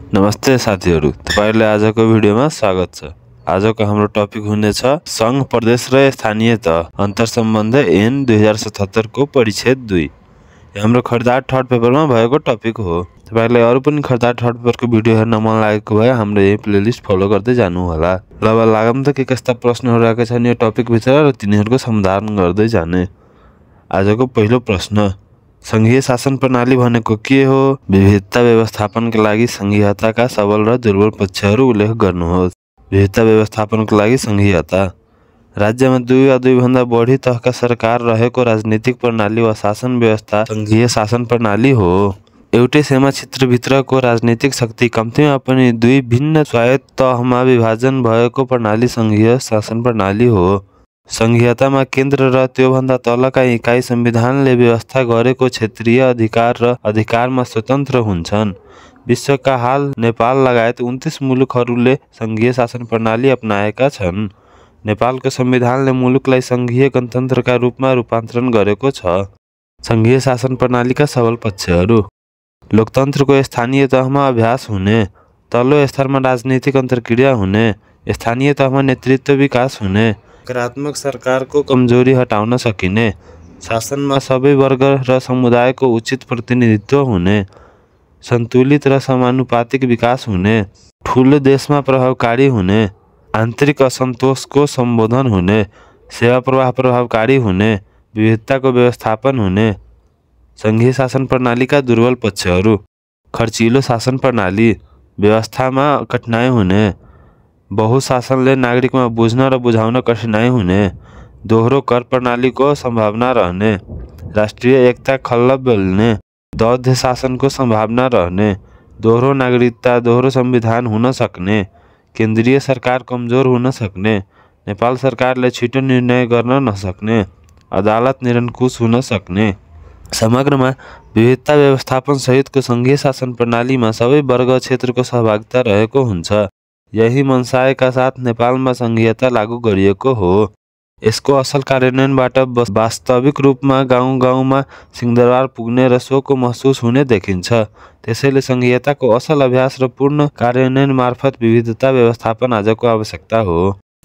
नमस्ते साथीहरू, तपाईहरुलाई आजको भिडियोमा स्वागत छ। आजको हाम्रो टपिक हुनेछ संघ प्रदेश र स्थानीय तह अन्तरसम्बन्ध ऐन 2077 को परिच्छेद 2। यो हाम्रो खरिदार थर्ड पेपरमा भएको टपिक हो। तपाईहरुलाई अरु पनि खरिदार थर्ड पेपरको भिडियो हेर्न मन लागेको भए हाम्रो यही प्लेलिस्ट फलो गर्दै जानु होला। ल अब लागौँ त के कस्ता प्रश्नहरु आएका छन् यो टपिक भित्र र तिनीहरुको समाधान गर्दै जाने। आजको पहिलो प्रश्न, संघीय शासन प्रणाली भनेको के हो? विविधता व्यवस्थापनका लागि संघीयताका सबल र दुर्बल पक्षहरू उल्लेख गर्नुहोस्। विविधता व्यवस्थापनको लागि संघीयता राज्यमा 2 वा 2 भन्दा बढी तहका सरकार रहेको राजनीतिक प्रणाली वा शासन व्यवस्था संघीय शासन प्रणाली हो। एउटै सीमा क्षेत्रभित्रको राजनीतिक शक्ति कम्तीमा पनि 2 भिन्न स्वायत्त तहमा विभाजन भएको प्रणाली संघीय शासन प्रणाली हो। संघीयतामा केन्द्र र त्योभन्दा तलका इकाइ संविधानले व्यवस्था गरेको क्षेत्रीय अधिकार र अधिकारमा स्वतन्त्र हुन्छन्। विश्वका हाल नेपाल लगायत 29 मुलुकहरूले संघीय शासन प्रणाली अपनाएका छन्। नेपालको संविधानले मुलुकलाई संघीय गणतन्त्रका रूपमा रूपान्तरण गरेको छ। संघीय शासन प्रणालीका सबल पक्षहरू, लोकतन्त्रको स्थानीय तहमा अभ्यास हुने, तल्लो स्तरमा राजनीतिक अन्तर्क्रिया हुने, स्थानीय तहमा नेतृत्व विकास हुने, सकारात्मक सरकारको कमजोरी हटाउन सकिने, शासनमा सबै वर्ग र समुदायको उचित प्रतिनिधित्व हुने, सन्तुलित र समानुपातिक विकास हुने, ठूलो देशमा प्रभावकारी हुने, आन्तरिक असन्तोषको सम्बोधन हुने, सेवा प्रवाह प्रभावकारी हुने, विविधताको व्यवस्थापन हुने। संघीय शासन प्रणालीका दुर्बल पक्षहरू, खर्चिलो शासन प्रणाली, व्यवस्थामा कठिनाइ हुने, बहुशासनले नागरिकमा बुझ्न र बुझाउन कठिनाइ हुने, दोहोरो कर प्रणालीको सम्भावना रहने, राष्ट्रिय एकता खल्ल बल्ने, द्वैध शासनको सम्भावना रहने, दोहोरो नागरिकता दोहोरो संविधान हुन सक्ने, केन्द्रीय सरकार कमजोर हुन सक्ने, नेपाल सरकारले छिटो निर्णय गर्न नसक्ने, अदालत निरङ्कुश हुन सक्ने। समग्रमा विविधता व्यवस्थापन सहितको संघीय शासन प्रणालीमा सबै वर्ग क्षेत्रको सहभागिता रहेको हुन्छ। यही मनसायका साथ नेपालमा संघीयता लागू गरिएको हो। यसको असल कार्यान्वयनबाट वास्तविक रूपमा गाउँ-गाउँमा सिंहदरबार पुग्ने र सोको महसुस हुने देखिन्छ। त्यसैले संघीयताको असल अभ्यास र पूर्ण कार्यान्वयन मार्फत विविधता व्यवस्थापन आजको आवश्यकता हो।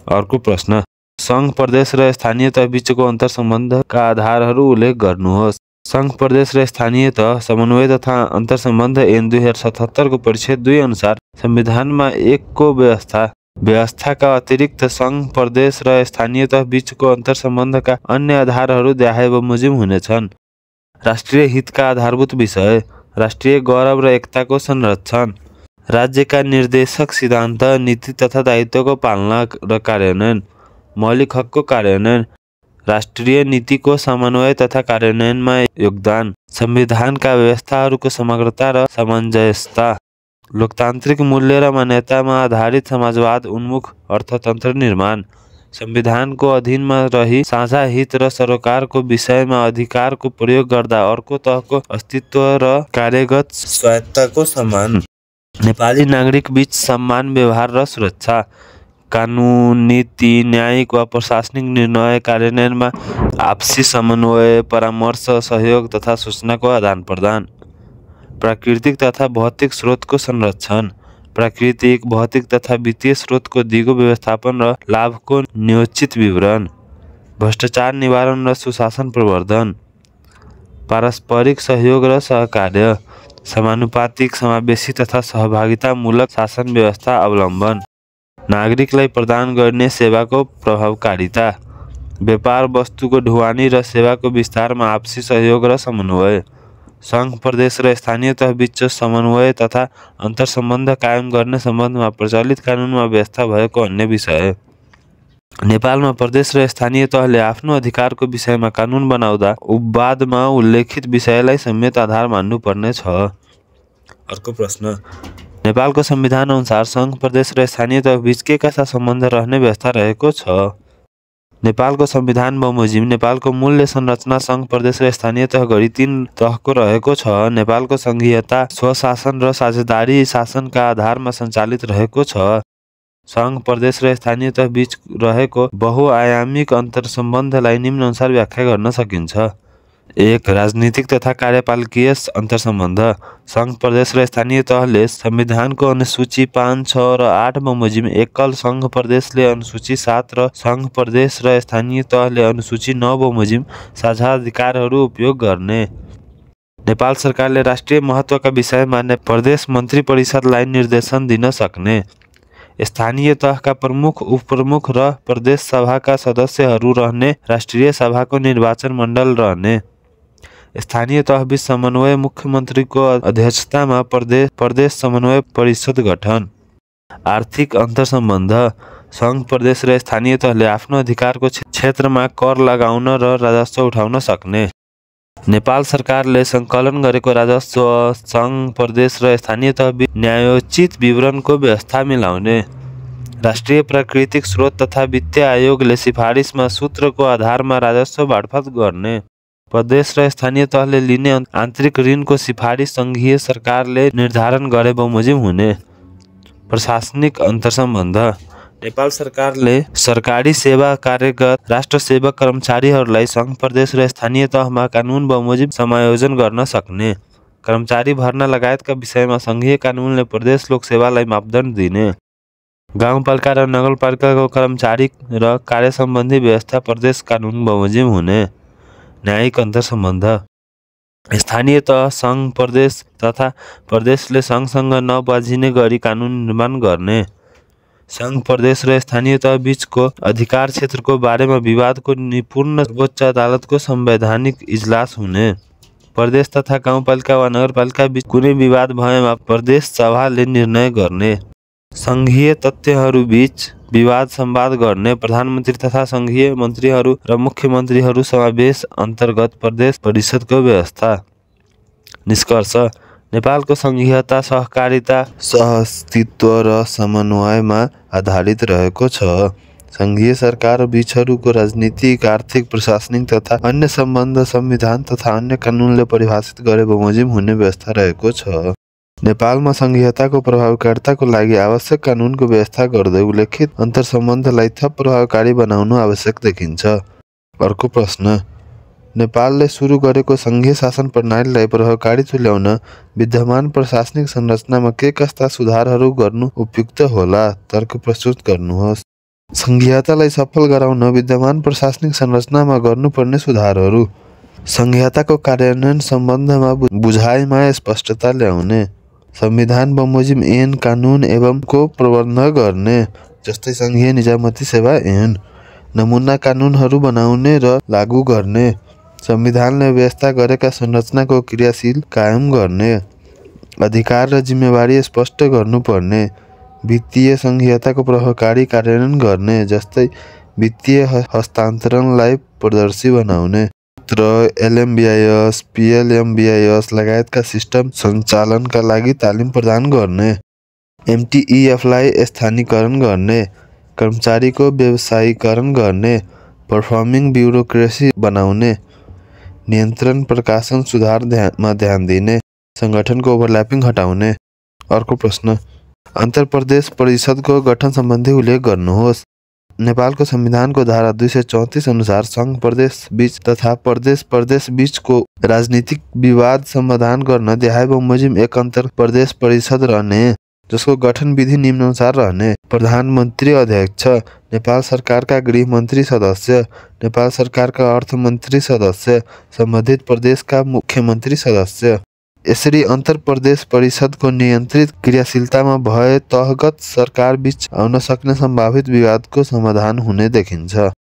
अर्को प्रश्न, संघ प्रदेश र स्थानीय तह बीचको अन्तरसम्बन्धका आधारहरू उल्लेख गर्नुहोस्। संघ प्रदेश र स्थानीय तह समन्वय तथा अन्तरसम्बन्ध ऐन 2077 को परिच्छेद 2 अनुसार संविधानमा 1 को व्यवस्थाका अतिरिक्त संघ प्रदेश र स्थानीय तह बीचको अन्तरसम्बन्धका अन्य आधारहरू देहाय बमोजिम हुनेछन्। राष्ट्रिय हितका आधारभूत विषय, राष्ट्रिय गौरव र एकताको संरक्षण, राज्यका निर्देशक सिद्धान्त, नीति तथा दायित्वको पालना र कार्यान्वयन, मौलिक हकको कार्यान्वयन, राष्ट्रिय नीतिको समन्वय तथा कार्यान्वयनमा योगदान, संविधानका व्यवस्थाहरूको समग्रता र सामञ्जस्यता, लोकतान्त्रिक मूल्य र मान्यतामा आधारित समाजवाद उन्मुख अर्थतन्त्र निर्माण, संविधानको अधीनमा रही साझा हित र सरोकारको विषयमा अधिकारको प्रयोग गर्दा अर्को तहको अस्तित्व र कार्यगत स्वायत्तताको सम्मान, नेपाली नागरिक बीच सम्मान व्यवहार र सुरक्षा, कानुन, नीति, न्यायिक वा प्रशासनिक निर्णय कार्यान्वयनमा आपसी समन्वय, परामर्श, सहयोग तथा सूचनाको आदान-प्रदान, प्राकृतिक तथा भौतिक स्रोतको संरक्षण, प्राकृतिक, भौतिक तथा वित्तीय स्रोतको दिगो व्यवस्थापन र लाभको न्योचित विवरण, भ्रष्टाचार निवारण र सुशासन प्रवर्धन, पारस्परिक सहयोग र सहकार्य, समानुपातिक, समावेशी तथा सहभागितामूलक शासन व्यवस्था अवलम्बन, नागरिकलाई प्रदान गर्ने सेवाको प्रभावकारिता, व्यापार वस्तुको ढुवानी र सेवाको विस्तारमा आपसी सहयोग र समन्वय, संघ प्रदेश र स्थानीय तह बीच समन्वय तथा अन्तरसम्बन्ध कायम गर्ने सम्बन्धमा प्रचलित कानुनमा व्यवस्था भएको अन्य विषय। नेपालमा प्रदेश र स्थानीय तहले आफ्नो अधिकारको विषयमा कानुन बनाउँदा उपवादमा उल्लेखित विषयलाई समेत आधार मान्नुपर्ने छ। अर्को प्रश्न, नेपालको संविधान अनुसार संघ प्रदेश र स्थानीय तह बीच के कस्ता सम्बन्ध रहने व्यवस्था रहेको छ? नेपालको संविधान बमोजिम नेपालको मूल्य संरचना संघ प्रदेश र स्थानीय तह गरी 3 तहको रहेको छ। नेपालको संघीयता स्वशासन र साझेदारी शासनका आधारमा सञ्चालित रहेको छ। संघ प्रदेश र स्थानीय तह बीच रहेको बहुआयामिक अन्तरसम्बन्धलाई निम्न अनुसार व्याख्या गर्न सकिन्छ। एक राजनीतिक तथा कार्यपालिकीय अन्तर्सम्बन्ध। सङ्घ प्रदेश र स्थानीय तहले संविधानको अनुसूची 5, 6 र 8 बमोजिम एकल सङ्घ प्रदेशले अनुसूची 7 र सङ्घ प्रदेश र स्थानीय तहले अनुसूची 9 बमोजिम साझा अधिकारहरू उपयोग गर्ने। नेपाल सरकारले राष्ट्रिय महत्त्वका विषयमा प्रदेश मन्त्री परिषदलाई निर्देशन दिन सक्ने। स्थानीय तहका प्रमुख, उपप्रमुख र प्रदेश सभाका सदस्यहरू रहने राष्ट्रिय सभाको निर्वाचन मण्डल रहने। स्थानीय तहबीच समन्वय, मुख्यमन्त्रीको अध्यक्षतामा प्रदेश समन्वय परिषद गठन। आर्थिक अन्तर्सम्बन्ध। सङ्घ प्रदेश र स्थानीय तहले आफ्नो अधिकारको क्षेत्रमा कर लगाउन र राजस्व उठाउन सक्ने। नेपाल सरकारले सङ्कलन गरेको राजस्व सङ्घ प्रदेश र स्थानीय तहबीच न्यायोचित विवरणको व्यवस्था मिलाउने। राष्ट्रिय प्राकृतिक स्रोत तथा वित्तीय आयोगले सिफारिसमा सूत्रको आधारमा राजस्व बाँडफाँड गर्ने। प्रदेश र स्थानीय तहले लिने आन्तरिक ऋणको सिफारिस सङ्घीय सरकारले निर्धारण गरे बमोजिम हुने। प्रशासनिक अन्तर्सम्बन्ध। नेपाल सरकारले सरकारी सेवा कार्यरत राष्ट्र सेवक कर्मचारीहरूलाई सङ्घ प्रदेश र स्थानीय तहमा कानुन बमोजिम समायोजन गर्न सक्ने। कर्मचारी भर्ना लगायतका विषयमा सङ्घीय कानुनले प्रदेश लोकसेवालाई मापदण्ड दिने। गाउँपालिका र नगरपालिकाको कर्मचारी र कार्यसम्बन्धी व्यवस्था प्रदेश कानुन बमोजिम हुने। न्यायिक अन्तर्सम्बन्ध। स्थानीय तह सङ्घ प्रदेश तथा प्रदेशले सङ्घसँग नबाझिने गरी कानुन निर्माण गर्ने। सङ्घ प्रदेश र स्थानीय तह बीचको अधिकार क्षेत्रको बारेमा विवादको निपुण सर्वोच्च अदालतको संवैधानिक इजलास हुने। प्रदेश तथा गाउँपालिका वा नगरपालिका बीच कुनै विवाद भएमा प्रदेश सभाले निर्णय गर्ने। सङ्घीय तथ्यहरू बीच विवाद संवाद गर्ने। प्रधानमन्त्री तथा सङ्घीय मन्त्रीहरू र मुख्यमन्त्रीहरू समावेश अन्तर्गत प्रदेश परिषदको व्यवस्था। निष्कर्ष। नेपालको सङ्घीयता सहकारिता, सहअस्तित्व र समन्वयमा आधारित रहेको छ। सङ्घीय सरकार बीचहरूको राजनीतिक, आर्थिक, प्रशासनिक तथा अन्य सम्बन्ध संविधान तथा अन्य कानुनले परिभाषित गरे बमोजिम हुने व्यवस्था रहेको छ। नेपालमा सङ्घीयताको प्रभावकारिताको लागि आवश्यक कानुनको व्यवस्था गर्दै उल्लेखित अन्तर्सम्बन्धलाई थप प्रभावकारी बनाउनु आवश्यक देखिन्छ। अर्को प्रश्न। नेपालले सुरु गरेको सङ्घीय शासन प्रणालीलाई प्रभावकारी तुल्याउन विद्यमान प्रशासनिक संरचनामा के कस्ता सुधारहरू गर्नु उपयुक्त होला? तर्क प्रस्तुत गर्नुहोस्। सङ्घीयतालाई सफल गराउन विद्यमान प्रशासनिक संरचनामा गर्नुपर्ने सुधारहरू। सङ्घीयताको कार्यान्वयन सम्बन्धमा बुझाइमा स्पष्टता ल्याउने। संविधान बमोजिम ऐन, कानुन एवं को प्रबन्ध गर्ने, जस्तै सङ्घीय निजामती सेवा ऐन। नमुना कानुनहरू बनाउने र लागू गर्ने। संविधानले व्यवस्था गरेका संरचनाको क्रियाशील कायम गर्ने। अधिकार र जिम्मेवारी स्पष्ट गर्नुपर्ने। वित्तीय सङ्घीयताको प्रभावकारी कार्यान्वयन गर्ने, जस्तै वित्तीय हस्तान्तरणलाई पारदर्शी बनाउने र LMBIS, PLMBIS लगायतका सिस्टम सञ्चालनका लागि तालिम प्रदान गर्ने। MTEFलाई स्थानीयकरण गर्ने। कर्मचारीको व्यवसायीकरण गर्ने। पर्फर्मिङ ब्युरोक्रेसी बनाउने। नियन्त्रण प्रकाशन सुधारमा ध्यान दिने। सङ्गठनको ओभरल्यापिङ हटाउने। अर्को प्रश्न। अन्तर्प्रदेश परिषदको गठन सम्बन्धी उल्लेख गर्नुहोस्। नेपालको संविधानको धारा 234 अनुसार सङ्घ प्रदेश बीच तथा प्रदेश बीचको राजनीतिक विवाद समाधान गर्न देहाय बमोजिम एक अन्तर प्रदेश परिषद रहने, जसको गठन विधि निम्नानुसार रहने। प्रधानमन्त्री अध्यक्ष, नेपाल सरकारका गृहमन्त्री सदस्य, नेपाल सरकारका अर्थमन्त्री सदस्य, सम्बन्धित प्रदेशका मुख्यमन्त्री सदस्य। यसरी अन्तर प्रदेश परिषदको नियन्त्रित क्रियाशीलतामा भए तहगत सरकार बीच आउन सक्ने सम्भावित विवादको समाधान हुने देखिन्छ।